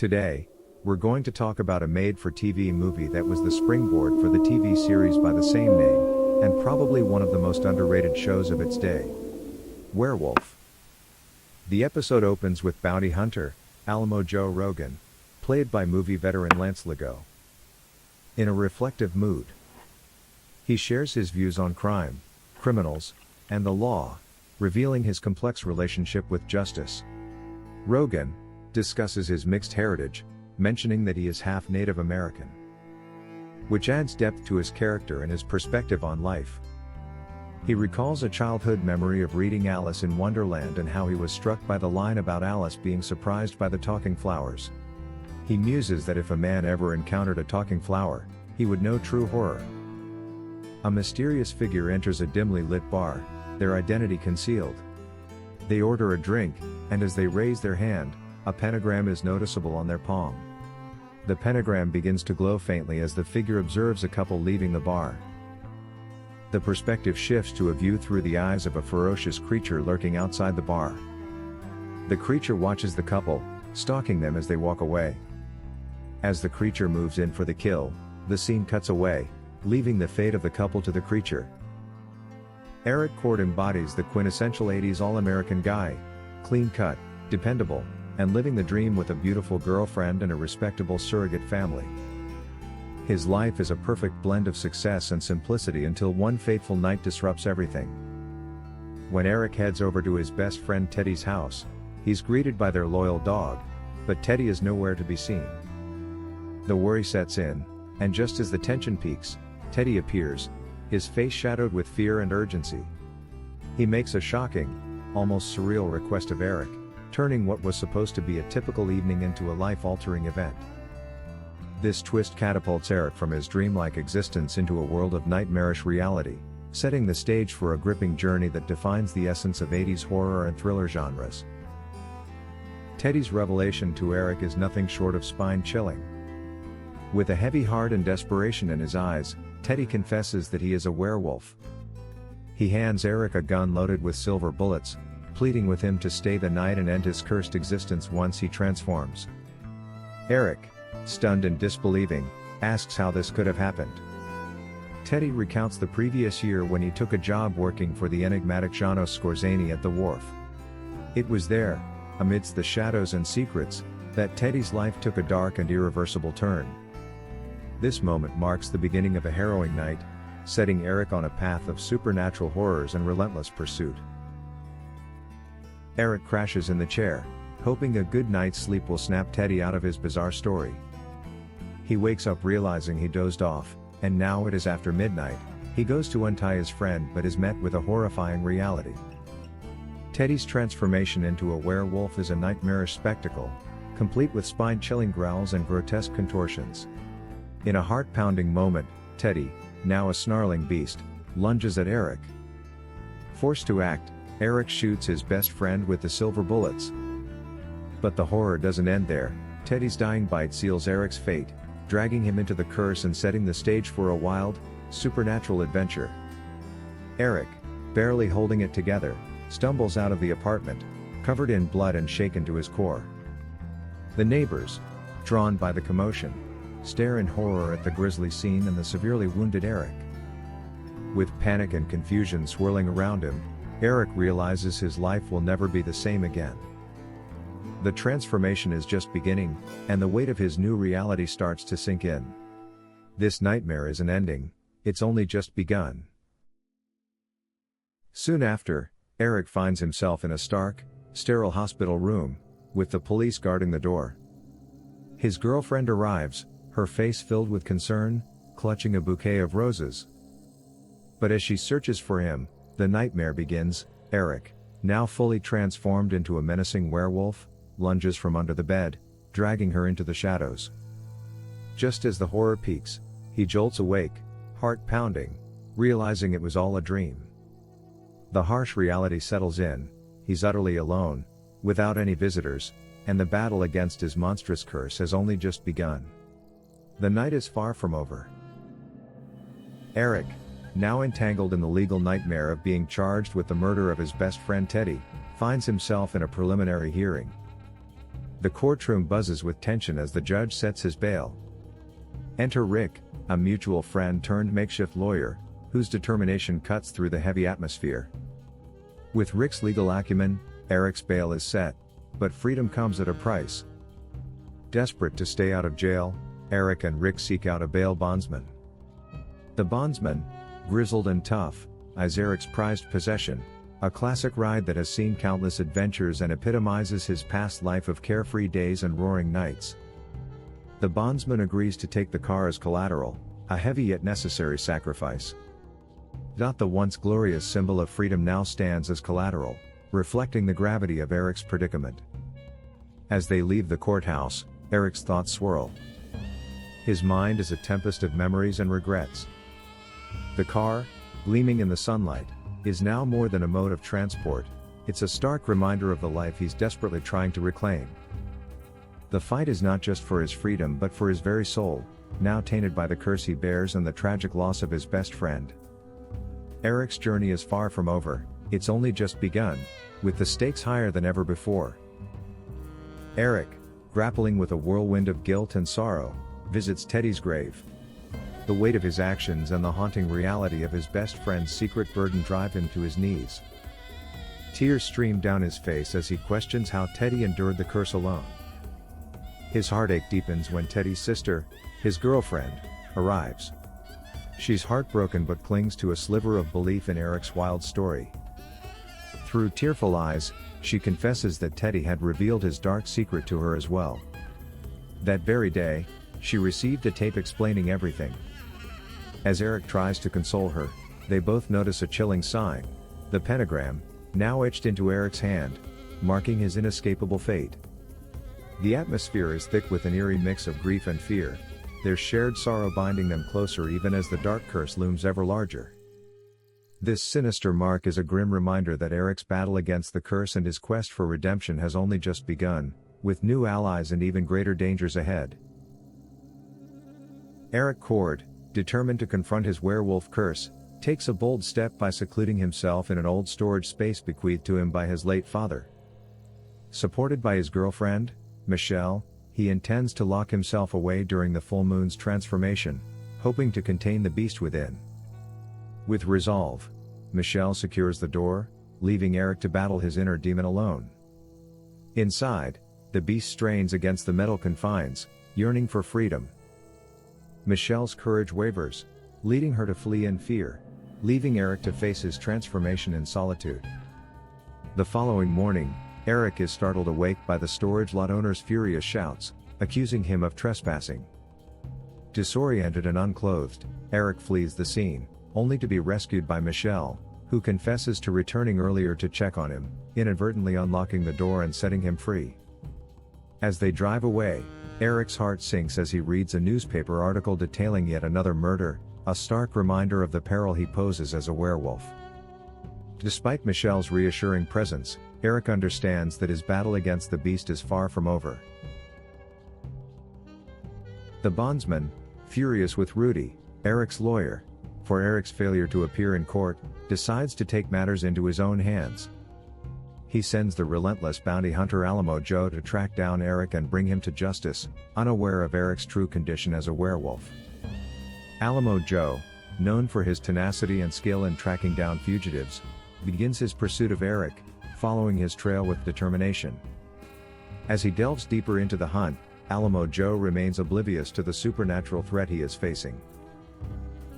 Today, we're going to talk about a made-for-TV movie that was the springboard for the TV series by the same name, and probably one of the most underrated shows of its day. Werewolf. The episode opens with bounty hunter, Alamo Joe Rogan, played by movie veteran Lance Legault. In a reflective mood, he shares his views on crime, criminals, and the law, revealing his complex relationship with justice. Rogan discusses his mixed heritage, mentioning that he is half Native American, which adds depth to his character and his perspective on life. He recalls a childhood memory of reading Alice in Wonderland and how he was struck by the line about Alice being surprised by the talking flowers. He muses that if a man ever encountered a talking flower, he would know true horror. A mysterious figure enters a dimly lit bar, their identity concealed. They order a drink, and as they raise their hand, a pentagram is noticeable on their palm. The pentagram begins to glow faintly as the figure observes a couple leaving the bar. The perspective shifts to a view through the eyes of a ferocious creature lurking outside the bar. The creature watches the couple, stalking them as they walk away. As the creature moves in for the kill, the scene cuts away, leaving the fate of the couple to the creature. Eric Cord embodies the quintessential 80's all-American guy, clean-cut, dependable, and living the dream with a beautiful girlfriend and a respectable surrogate family. His life is a perfect blend of success and simplicity until one fateful night disrupts everything. When Eric heads over to his best friend Teddy's house, he's greeted by their loyal dog, but Teddy is nowhere to be seen. The worry sets in, and just as the tension peaks, Teddy appears, his face shadowed with fear and urgency. He makes a shocking, almost surreal request of Eric, turning what was supposed to be a typical evening into a life-altering event. This twist catapults Eric from his dreamlike existence into a world of nightmarish reality, setting the stage for a gripping journey that defines the essence of 80's horror and thriller genres. Teddy's revelation to Eric is nothing short of spine-chilling. With a heavy heart and desperation in his eyes, Teddy confesses that he is a werewolf. He hands Eric a gun loaded with silver bullets, pleading with him to stay the night and end his cursed existence once he transforms. Eric, stunned and disbelieving, asks how this could have happened. Teddy recounts the previous year when he took a job working for the enigmatic Janos Skorzeny at the wharf. It was there, amidst the shadows and secrets, that Teddy's life took a dark and irreversible turn. This moment marks the beginning of a harrowing night, setting Eric on a path of supernatural horrors and relentless pursuit. Eric crashes in the chair, hoping a good night's sleep will snap Teddy out of his bizarre story. He wakes up realizing he dozed off, and now it is after midnight. He goes to untie his friend but is met with a horrifying reality. Teddy's transformation into a werewolf is a nightmarish spectacle, complete with spine-chilling growls and grotesque contortions. In a heart-pounding moment, Teddy, now a snarling beast, lunges at Eric. Forced to act, Eric shoots his best friend with the silver bullets. But the horror doesn't end there. Teddy's dying bite seals Eric's fate, dragging him into the curse and setting the stage for a wild, supernatural adventure. Eric, barely holding it together, stumbles out of the apartment, covered in blood and shaken to his core. The neighbors, drawn by the commotion, stare in horror at the grisly scene and the severely wounded Eric. With panic and confusion swirling around him, Eric realizes his life will never be the same again. The transformation is just beginning, and the weight of his new reality starts to sink in. This nightmare isn't ending, it's only just begun. Soon after, Eric finds himself in a stark, sterile hospital room, with the police guarding the door. His girlfriend arrives, her face filled with concern, clutching a bouquet of roses. But as she searches for him, the nightmare begins. Eric, now fully transformed into a menacing werewolf, lunges from under the bed, dragging her into the shadows. Just as the horror peaks, he jolts awake, heart pounding, realizing it was all a dream. The harsh reality settles in, he's utterly alone, without any visitors, and the battle against his monstrous curse has only just begun. The night is far from over. Eric, now entangled in the legal nightmare of being charged with the murder of his best friend Teddy, finds himself in a preliminary hearing. The courtroom buzzes with tension as the judge sets his bail. Enter Rick, a mutual friend turned makeshift lawyer, whose determination cuts through the heavy atmosphere. With Rick's legal acumen, Eric's bail is set, but freedom comes at a price. Desperate to stay out of jail, Eric and Rick seek out a bail bondsman. The bondsman, grizzled and tough, is Eric's prized possession, a classic ride that has seen countless adventures and epitomizes his past life of carefree days and roaring nights. The bondsman agrees to take the car as collateral, a heavy yet necessary sacrifice. The once glorious symbol of freedom now stands as collateral, reflecting the gravity of Eric's predicament. As they leave the courthouse, Eric's thoughts swirl. His mind is a tempest of memories and regrets. The car, gleaming in the sunlight, is now more than a mode of transport, it's a stark reminder of the life he's desperately trying to reclaim. The fight is not just for his freedom but for his very soul, now tainted by the curse he bears and the tragic loss of his best friend. Eric's journey is far from over, it's only just begun, with the stakes higher than ever before. Eric, grappling with a whirlwind of guilt and sorrow, visits Teddy's grave. The weight of his actions and the haunting reality of his best friend's secret burden drive him to his knees. Tears stream down his face as he questions how Teddy endured the curse alone. His heartache deepens when Teddy's sister, his girlfriend, arrives. She's heartbroken but clings to a sliver of belief in Eric's wild story. Through tearful eyes, she confesses that Teddy had revealed his dark secret to her as well. That very day, she received a tape explaining everything. As Eric tries to console her, they both notice a chilling sign, the pentagram, now etched into Eric's hand, marking his inescapable fate. The atmosphere is thick with an eerie mix of grief and fear, their shared sorrow binding them closer even as the dark curse looms ever larger. This sinister mark is a grim reminder that Eric's battle against the curse and his quest for redemption has only just begun, with new allies and even greater dangers ahead. Eric Cord, determined to confront his werewolf curse, takes a bold step by secluding himself in an old storage space bequeathed to him by his late father. Supported by his girlfriend, Michelle, he intends to lock himself away during the full moon's transformation, hoping to contain the beast within. With resolve, Michelle secures the door, leaving Eric to battle his inner demon alone. Inside, the beast strains against the metal confines, yearning for freedom. Michelle's courage wavers, leading her to flee in fear, leaving Eric to face his transformation in solitude. The following morning, Eric is startled awake by the storage lot owner's furious shouts, accusing him of trespassing. Disoriented and unclothed, Eric flees the scene, only to be rescued by Michelle, who confesses to returning earlier to check on him, inadvertently unlocking the door and setting him free. As they drive away, Eric's heart sinks as he reads a newspaper article detailing yet another murder, a stark reminder of the peril he poses as a werewolf. Despite Michelle's reassuring presence, Eric understands that his battle against the beast is far from over. The bondsman, furious with Rudy, Eric's lawyer, for Eric's failure to appear in court, decides to take matters into his own hands. He sends the relentless bounty hunter Alamo Joe to track down Eric and bring him to justice, unaware of Eric's true condition as a werewolf. Alamo Joe, known for his tenacity and skill in tracking down fugitives, begins his pursuit of Eric, following his trail with determination. As he delves deeper into the hunt, Alamo Joe remains oblivious to the supernatural threat he is facing.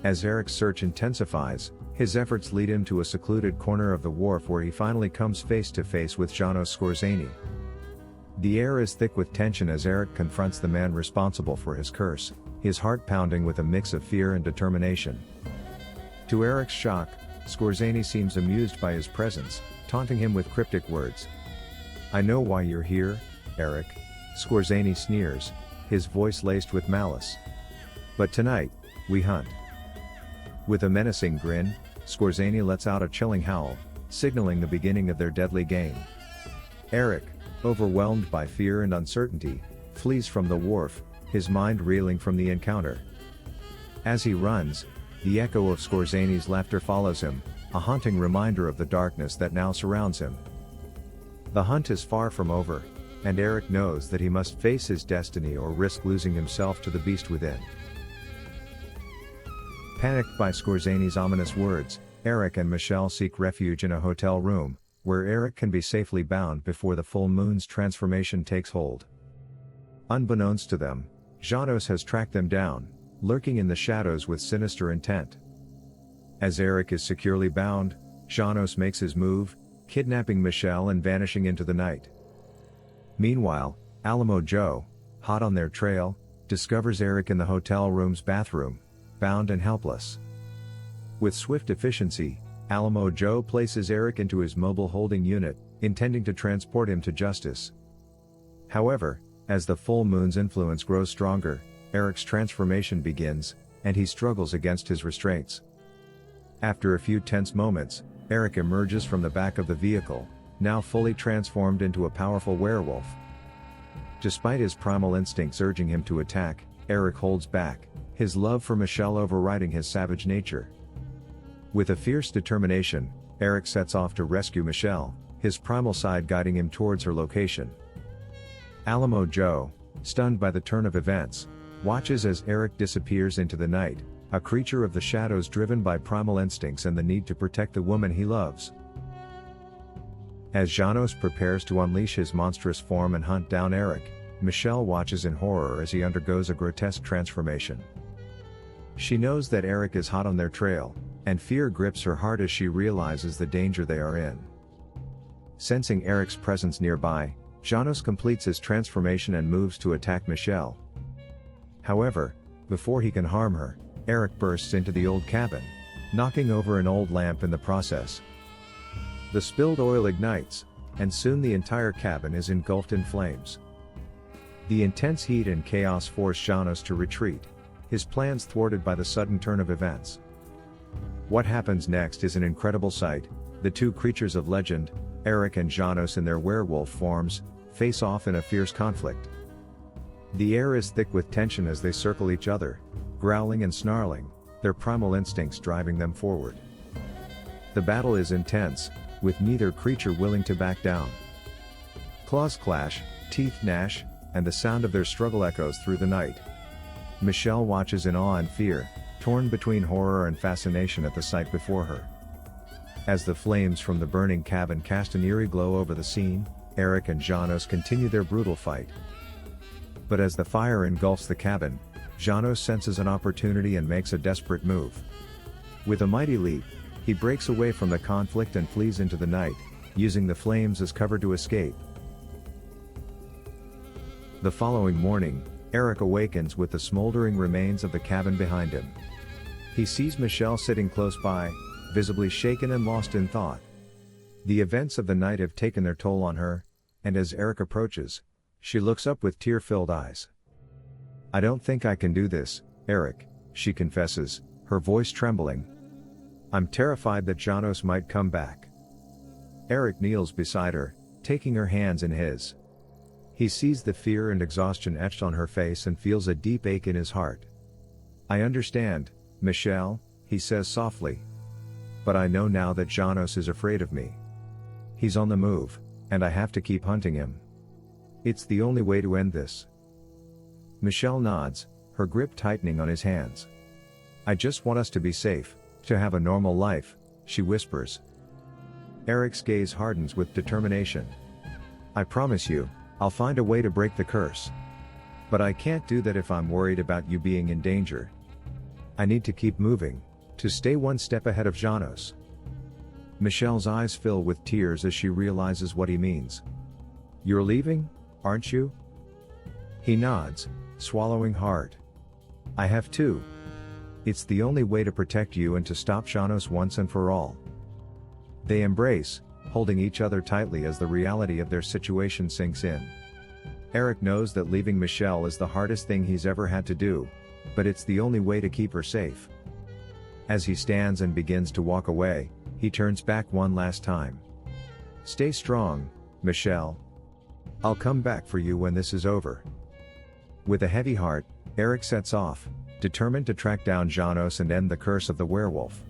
As Eric's search intensifies, his efforts lead him to a secluded corner of the wharf where he finally comes face to face with Janos Skorzeny. The air is thick with tension as Eric confronts the man responsible for his curse, his heart pounding with a mix of fear and determination. To Eric's shock, Skorzeny seems amused by his presence, taunting him with cryptic words. "I know why you're here, Eric," Skorzeny sneers, his voice laced with malice. "But tonight, we hunt." With a menacing grin, Skorzeny lets out a chilling howl, signaling the beginning of their deadly game. Eric, overwhelmed by fear and uncertainty, flees from the wharf, his mind reeling from the encounter. As he runs, the echo of Skorzeny's laughter follows him, a haunting reminder of the darkness that now surrounds him. The hunt is far from over, and Eric knows that he must face his destiny or risk losing himself to the beast within. Panicked by Scorzani's ominous words, Eric and Michelle seek refuge in a hotel room, where Eric can be safely bound before the full moon's transformation takes hold. Unbeknownst to them, Janos has tracked them down, lurking in the shadows with sinister intent. As Eric is securely bound, Janos makes his move, kidnapping Michelle and vanishing into the night. Meanwhile, Alamo Joe, hot on their trail, discovers Eric in the hotel room's bathroom, bound and helpless. With swift efficiency, Alamo Joe places Eric into his mobile holding unit, intending to transport him to justice. However, as the full moon's influence grows stronger, Eric's transformation begins, and he struggles against his restraints. After a few tense moments, Eric emerges from the back of the vehicle, now fully transformed into a powerful werewolf. Despite his primal instincts urging him to attack, Eric holds back, his love for Michelle overriding his savage nature. With a fierce determination, Eric sets off to rescue Michelle, his primal side guiding him towards her location. Alamo Joe, stunned by the turn of events, watches as Eric disappears into the night, a creature of the shadows driven by primal instincts and the need to protect the woman he loves. As Janos prepares to unleash his monstrous form and hunt down Eric, Michelle watches in horror as he undergoes a grotesque transformation. She knows that Eric is hot on their trail, and fear grips her heart as she realizes the danger they are in. Sensing Eric's presence nearby, Janos completes his transformation and moves to attack Michelle. However, before he can harm her, Eric bursts into the old cabin, knocking over an old lamp in the process. The spilled oil ignites, and soon the entire cabin is engulfed in flames. The intense heat and chaos force Janos to retreat, his plans thwarted by the sudden turn of events. What happens next is an incredible sight. The two creatures of legend, Eric and Janos in their werewolf forms, face off in a fierce conflict. The air is thick with tension as they circle each other, growling and snarling, their primal instincts driving them forward. The battle is intense, with neither creature willing to back down. Claws clash, teeth gnash, and the sound of their struggle echoes through the night. Michelle watches in awe and fear, torn between horror and fascination at the sight before her. As the flames from the burning cabin cast an eerie glow over the scene, Eric and Janos continue their brutal fight. But as the fire engulfs the cabin, Janos senses an opportunity and makes a desperate move. With a mighty leap, he breaks away from the conflict and flees into the night, using the flames as cover to escape. The following morning, Eric awakens with the smoldering remains of the cabin behind him. He sees Michelle sitting close by, visibly shaken and lost in thought. The events of the night have taken their toll on her, and as Eric approaches, she looks up with tear-filled eyes. "I don't think I can do this, Eric," she confesses, her voice trembling. "I'm terrified that Janos might come back." Eric kneels beside her, taking her hands in his. He sees the fear and exhaustion etched on her face and feels a deep ache in his heart. "I understand, Michelle," he says softly. "But I know now that Janos is afraid of me. He's on the move, and I have to keep hunting him. It's the only way to end this." Michelle nods, her grip tightening on his hands. "I just want us to be safe, to have a normal life," she whispers. Eric's gaze hardens with determination. "I promise you, I'll find a way to break the curse. But I can't do that if I'm worried about you being in danger. I need to keep moving, to stay one step ahead of Janos." Michelle's eyes fill with tears as she realizes what he means. "You're leaving, aren't you?" He nods, swallowing hard. "I have to. It's the only way to protect you and to stop Janos once and for all." They embrace, holding each other tightly as the reality of their situation sinks in. Eric knows that leaving Michelle is the hardest thing he's ever had to do, but it's the only way to keep her safe. As he stands and begins to walk away, he turns back one last time. "Stay strong, Michelle. I'll come back for you when this is over." With a heavy heart, Eric sets off, determined to track down Janos and end the curse of the werewolf.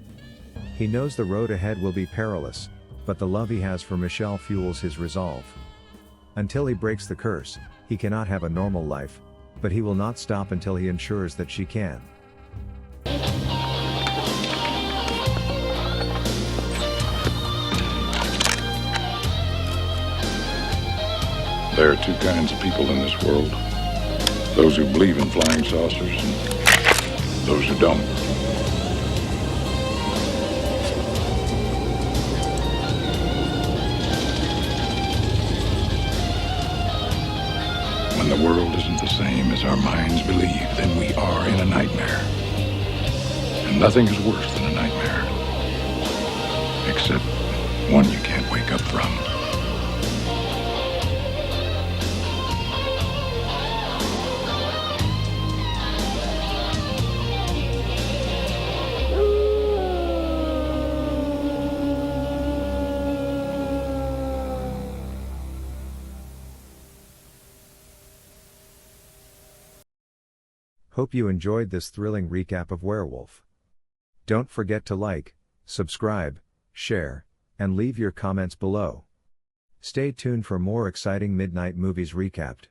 He knows the road ahead will be perilous, but the love he has for Michelle fuels his resolve. Until he breaks the curse, he cannot have a normal life, but he will not stop until he ensures that she can. There are two kinds of people in this world. Those who believe in flying saucers and those who don't. When the world isn't the same as our minds believe, then we are in a nightmare. And nothing is worse than a nightmare. Except one you can't wake up from. Hope you enjoyed this thrilling recap of Werewolf. Don't forget to like, subscribe, share, and leave your comments below. Stay tuned for more exciting midnight movies recapped.